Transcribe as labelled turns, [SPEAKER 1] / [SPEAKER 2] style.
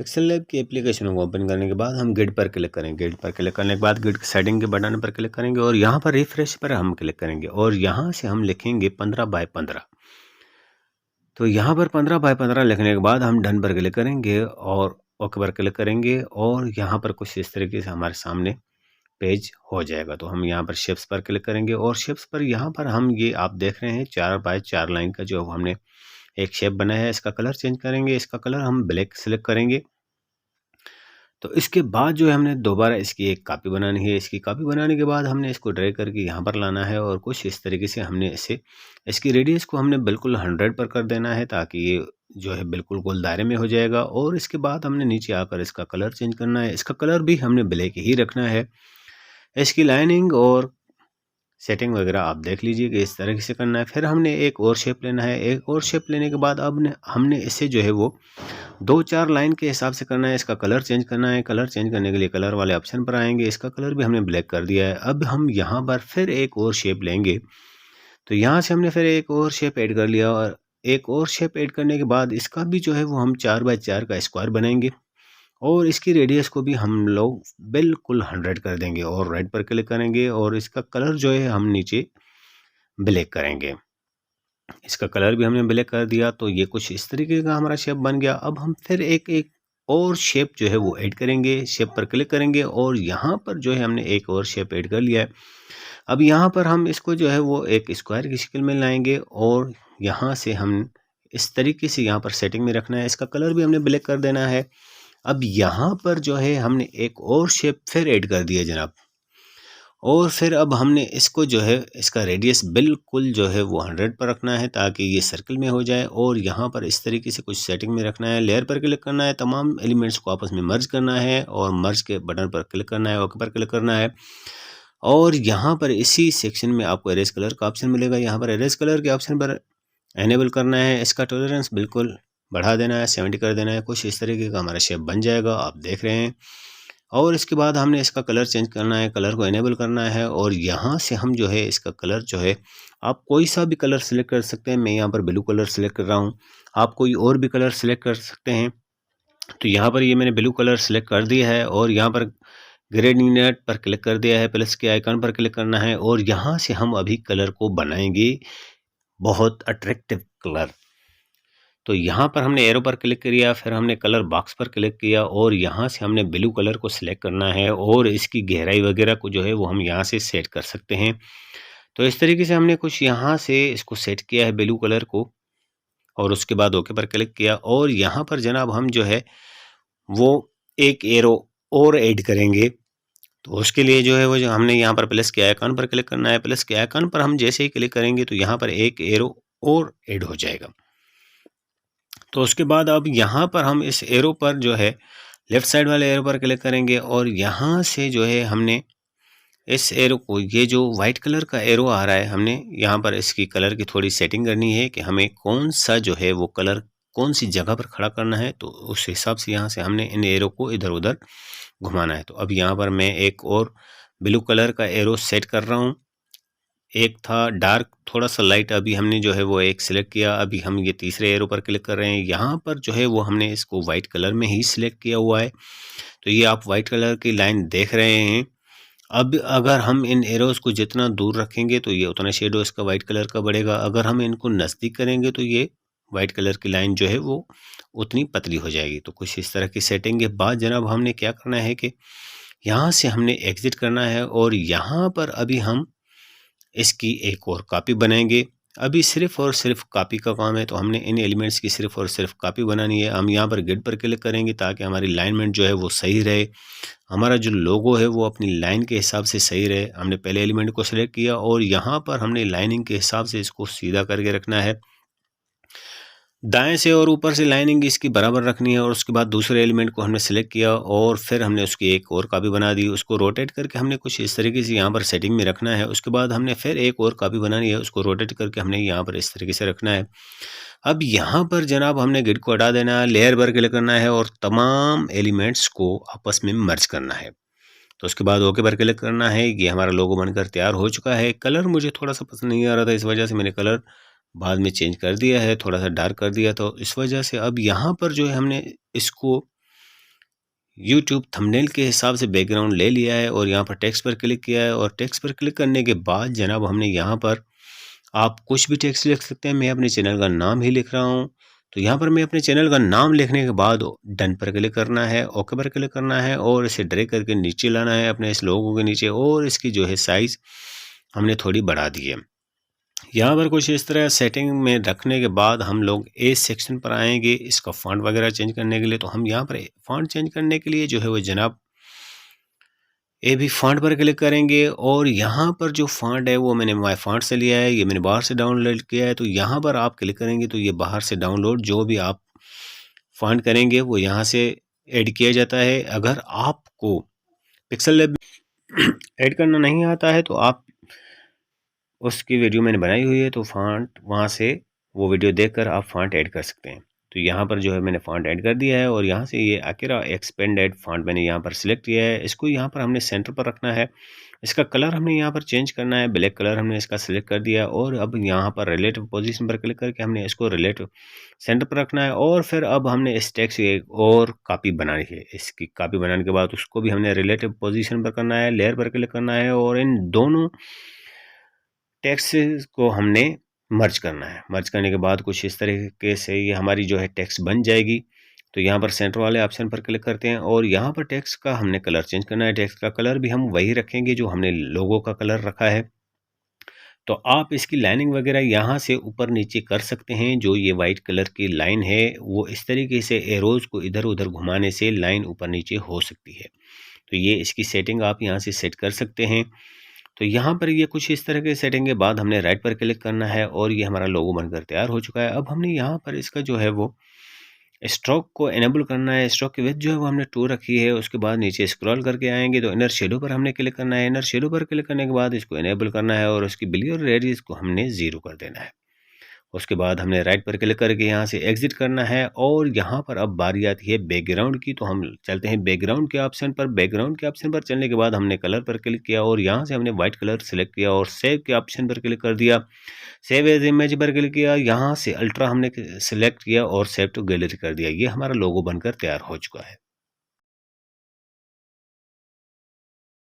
[SPEAKER 1] Pixel lab की application को open करने के बाद हम गिड पर क्लिक करेंगे। गिड पर क्लिक करने के बाद गिड सेटिंग के बटन पर क्लिक करेंगे और यहाँ पर रिफ्रेश पर हम क्लिक करेंगे और यहाँ से हम लिखेंगे 15x15। तो यहाँ पर 15x15 लिखने के बाद हम डन पर क्लिक करेंगे और ओके पर क्लिक करेंगे और यहाँ पर कुछ इस तरीके से हमारे सामने पेज हो जाएगा। तो हम यहाँ पर शेप्स पर क्लिक करेंगे और शेप्स पर यहाँ पर हम ये आप देख रहे हैं 4x4 लाइन का जो हमने एक शेप बनाया है, इसका कलर चेंज करेंगे। इसका कलर हम ब्लैक सेलेक्ट करेंगे। तो इसके बाद जो है हमने दोबारा इसकी एक कॉपी बनानी है। इसकी कॉपी बनाने के बाद हमने इसको ड्रैग करके यहाँ पर लाना है और कुछ इस तरीके से हमने इसकी रेडियस को हमने बिल्कुल 100 पर कर देना है ताकि ये जो है बिल्कुल गोल दायरे में हो जाएगा। और इसके बाद हमने नीचे आकर इसका कलर चेंज करना है। इसका कलर भी हमने ब्लैक ही रखना है। इसकी लाइनिंग और सेटिंग वगैरह आप देख लीजिए कि इस तरीके से करना है। फिर हमने एक और शेप लेना है। एक और शेप लेने के बाद अब हमने इसे जो है वो 2-4 लाइन के हिसाब से करना है। इसका कलर चेंज करना है। कलर चेंज करने के लिए कलर वाले ऑप्शन पर आएंगे। इसका कलर भी हमने ब्लैक कर दिया है। अब हम यहाँ पर फिर एक और शेप लेंगे। तो यहाँ से हमने फिर एक और शेप ऐड कर लिया और एक और शेप ऐड करने के बाद इसका भी जो है वो हम 4x4 का स्क्वायर बनाएंगे और इसकी रेडियस को भी हम लोग बिल्कुल 100 कर देंगे और राइट पर क्लिक करेंगे और इसका कलर जो है हम नीचे ब्लैक करेंगे। इसका कलर भी हमने ब्लैक कर दिया। तो ये कुछ इस तरीके का हमारा शेप बन गया। अब हम फिर एक और शेप जो है वो ऐड करेंगे। शेप पर क्लिक करेंगे और यहाँ पर जो है हमने एक और शेप ऐड कर लिया है। अब यहाँ पर हम इसको जो है वो एक स्क्वायर की शक्ल में लाएंगे और यहाँ से हम इस तरीके से यहाँ पर सेटिंग में रखना है। इसका कलर भी हमने ब्लैक कर देना है। अब यहाँ पर जो है हमने एक और शेप फिर ऐड कर दिया जनाब और फिर अब हमने इसको जो है इसका रेडियस बिल्कुल जो है वो 100 पर रखना है ताकि ये सर्कल में हो जाए और यहाँ पर इस तरीके से कुछ सेटिंग में रखना है। लेयर पर क्लिक करना है। तमाम एलिमेंट्स को आपस में मर्ज करना है और मर्ज के बटन पर क्लिक करना है। ओके पर क्लिक करना है और यहाँ पर इसी सेक्शन में आपको एरेज कलर का ऑप्शन मिलेगा। यहाँ पर एरेज कलर के ऑप्शन पर एनेबल करना है। इसका टॉलरेंस बिल्कुल बढ़ा देना है, 70 कर देना है। कुछ इस तरीके का हमारा शेप बन जाएगा, आप देख रहे हैं। और इसके बाद हमने इसका कलर चेंज करना है, कलर को एनेबल करना है और यहाँ से हम जो है इसका कलर जो है आप कोई सा भी कलर सेलेक्ट कर सकते हैं। मैं यहाँ पर ब्लू कलर सेलेक्ट कर रहा हूँ, आप कोई और भी कलर सेलेक्ट कर सकते हैं। तो यहाँ पर ये मैंने ब्लू कलर सेलेक्ट कर दिया है और यहाँ पर ग्रेडिएंट पर क्लिक कर दिया है। प्लस के आइकन पर क्लिक करना है और यहाँ से हम अभी कलर को बनाएंगे बहुत अट्रैक्टिव कलर। तो यहाँ पर हमने एरो पर क्लिक किया, फिर हमने कलर बॉक्स पर क्लिक किया और यहाँ से हमने ब्लू कलर को सिलेक्ट करना है और इसकी गहराई वगैरह को जो है वो हम यहाँ से सेट कर सकते हैं। तो इस तरीके से हमने कुछ यहाँ से इसको सेट किया है ब्लू कलर को और उसके बाद ओके पर क्लिक किया और यहाँ पर जनाब हम जो है वो एक एरो और ऐड करेंगे। तो उसके लिए जो है वो जो हमने यहाँ पर प्लस के आइकन पर क्लिक करना है। प्लस के आइकन पर हम जैसे ही क्लिक करेंगे तो यहाँ पर एक एरो और ऐड हो जाएगा। तो उसके बाद अब यहाँ पर हम इस एरो पर जो है लेफ़्ट साइड वाले एरो पर क्लिक करेंगे और यहाँ से जो है हमने इस एरो को, ये जो वाइट कलर का एरो आ रहा है, हमने यहाँ पर इसकी कलर की थोड़ी सेटिंग करनी है कि हमें कौन सा जो है वो कलर कौन सी जगह पर खड़ा करना है। तो उस हिसाब से यहाँ से हमने इन एरो को इधर उधर घुमाना है। तो अब यहाँ पर मैं एक और ब्लू कलर का एरो सेट कर रहा हूँ। एक था डार्क, थोड़ा सा लाइट, अभी हमने जो है वो एक सिलेक्ट किया। अभी हम ये तीसरे एरो पर क्लिक कर रहे हैं। यहाँ पर जो है वो हमने इसको वाइट कलर में ही सिलेक्ट किया हुआ है। तो ये आप वाइट कलर की लाइन देख रहे हैं। अब अगर हम इन एरोज़ को जितना दूर रखेंगे तो ये उतना शेडो इसका वाइट कलर का बढ़ेगा। अगर हम इनको नज़दीक करेंगे तो ये वाइट कलर की लाइन जो है वो उतनी पतली हो जाएगी। तो कुछ इस तरह की सेटिंग के बाद जनाब हमने क्या करना है कि यहाँ से हमने एग्ज़िट करना है और यहाँ पर अभी हम इसकी एक और कॉपी बनाएंगे। अभी सिर्फ़ और सिर्फ कॉपी का काम है। तो हमने इन एलिमेंट्स की सिर्फ़ और सिर्फ कॉपी बनानी है। हम यहाँ पर गिड पर क्लिक करेंगे ताकि हमारी अलाइनमेंट जो है वो सही रहे, हमारा जो लोगो है वो अपनी लाइन के हिसाब से सही रहे। हमने पहले एलिमेंट को सिलेक्ट किया और यहाँ पर हमने लाइनिंग के हिसाब से इसको सीधा करके रखना है। दाएं से और ऊपर से लाइनिंग इसकी बराबर रखनी है और उसके बाद दूसरे एलिमेंट को हमने सेलेक्ट किया और फिर हमने उसकी एक और कॉपी बना दी। उसको रोटेट करके हमने कुछ इस तरीके से यहाँ पर सेटिंग में रखना है। उसके बाद हमने फिर एक और कॉपी बनानी है, उसको रोटेट करके हमने यहाँ पर इस तरीके से रखना है। अब यहाँ पर जनाब हमने गिड को हटा देना है, लेयर पर क्लिक करना है और तमाम एलिमेंट्स को आपस में मर्ज करना है। तो उसके बाद ओके पर क्लिक करना है। ये हमारा लोगो बनकर तैयार हो चुका है। कलर मुझे थोड़ा सा पसंद नहीं आ रहा था, इस वजह से मैंने कलर बाद में चेंज कर दिया है, थोड़ा सा डार्क कर दिया। तो इस वजह से अब यहाँ पर जो है हमने इसको यूट्यूब थंबनेल के हिसाब से बैकग्राउंड ले लिया है और यहाँ पर टेक्स्ट पर क्लिक किया है। और टेक्स्ट पर क्लिक करने के बाद जनाब हमने यहाँ पर, आप कुछ भी टेक्स्ट लिख सकते हैं, मैं अपने चैनल का नाम ही लिख रहा हूँ। तो यहाँ पर मैं अपने चैनल का नाम लिखने के बाद डन पर क्लिक करना है, ओके पर क्लिक करना है और इसे ड्रैग करके नीचे लाना है अपने इस लोगो के नीचे, और इसकी जो है साइज़ हमने थोड़ी बढ़ा दी है। यहाँ पर कुछ इस तरह सेटिंग में रखने के बाद हम लोग ए सेक्शन पर आएंगे इसका फ़ॉन्ट वगैरह चेंज करने के लिए। तो हम यहाँ पर फ़ॉन्ट चेंज करने के लिए जो है वो जनाब ए भी फ़ॉन्ट पर क्लिक करेंगे और यहाँ पर जो फ़ॉन्ट है वो मैंने माय फ़ॉन्ट से लिया है, ये मैंने बाहर से डाउनलोड किया है। तो यहाँ पर आप क्लिक करेंगे तो ये बाहर से डाउनलोड जो भी आप फ़ॉन्ट करेंगे वो यहाँ से ऐड किया जाता है। अगर आपको पिक्सल लैब ऐड करना नहीं आता है तो आप, उसकी वीडियो मैंने बनाई हुई है, तो फ़ॉन्ट वहाँ से वो वीडियो देखकर आप फ़ॉन्ट ऐड कर सकते हैं। तो यहाँ पर जो है मैंने फ़ॉन्ट ऐड कर दिया है और यहाँ से ये अकेरा एक्सपेंडेड फ़ॉन्ट मैंने यहाँ पर सिलेक्ट किया है। इसको यहाँ पर हमने सेंटर पर रखना है। इसका कलर हमने यहाँ पर चेंज करना है, ब्लैक कलर हमने इसका सिलेक्ट कर दिया और अब यहाँ पर रिलेटिव पोजीशन पर क्लिक करके हमने इसको रिलेटिव सेंटर पर रखना है। और फिर अब हमने इस टेक्स्ट की एक और कॉपी बनानी है। इसकी कॉपी बनाने के बाद उसको भी हमने रिलेटिव पोजीशन पर करना है, लेयर पर क्लिक करना है और इन दोनों टेक्स्ट को हमने मर्ज करना है। मर्ज करने के बाद कुछ इस तरीके से ये हमारी जो है टेक्स्ट बन जाएगी। तो यहाँ पर सेंटर वाले ऑप्शन पर क्लिक करते हैं और यहाँ पर टेक्स्ट का हमने कलर चेंज करना है। टेक्स्ट का कलर भी हम वही रखेंगे जो हमने लोगो का कलर रखा है। तो आप इसकी लाइनिंग वगैरह यहाँ से ऊपर नीचे कर सकते हैं। जो ये वाइट कलर की लाइन है वो इस तरीके से एरोज को इधर उधर घुमाने से लाइन ऊपर नीचे हो सकती है। तो ये इसकी सेटिंग आप यहाँ से सेट कर सकते हैं। तो यहाँ पर ये कुछ इस तरह के सेटिंग के बाद हमने राइट पर क्लिक करना है और ये हमारा लोगो बनकर तैयार हो चुका है। अब हमने यहाँ पर इसका जो है वो स्ट्रोक को एनेबल करना है। स्ट्रोक की विड्थ जो है वो हमने 2 रखी है। उसके बाद नीचे स्क्रॉल करके आएंगे तो इनर शेडो पर हमने क्लिक करना है। इनर शेडो पर क्लिक करने के बाद इसको एनेबल करना है और उसकी बिली और रेडियस को हमने 0 कर देना है। उसके बाद हमने राइट पर क्लिक करके यहाँ से एग्जिट करना है और यहाँ पर अब बारी आती है बैकग्राउंड की। तो हम चलते हैं बैकग्राउंड के ऑप्शन पर। बैकग्राउंड के ऑप्शन पर चलने के बाद हमने कलर पर क्लिक किया और यहाँ से हमने वाइट कलर सेलेक्ट किया और सेव के ऑप्शन पर क्लिक कर दिया। सेव एज इमेज पर क्लिक किया, यहाँ से अल्ट्रा हमने सेलेक्ट किया और सेव टू गैलरी कर दिया। ये हमारा लोगो बनकर तैयार हो चुका है।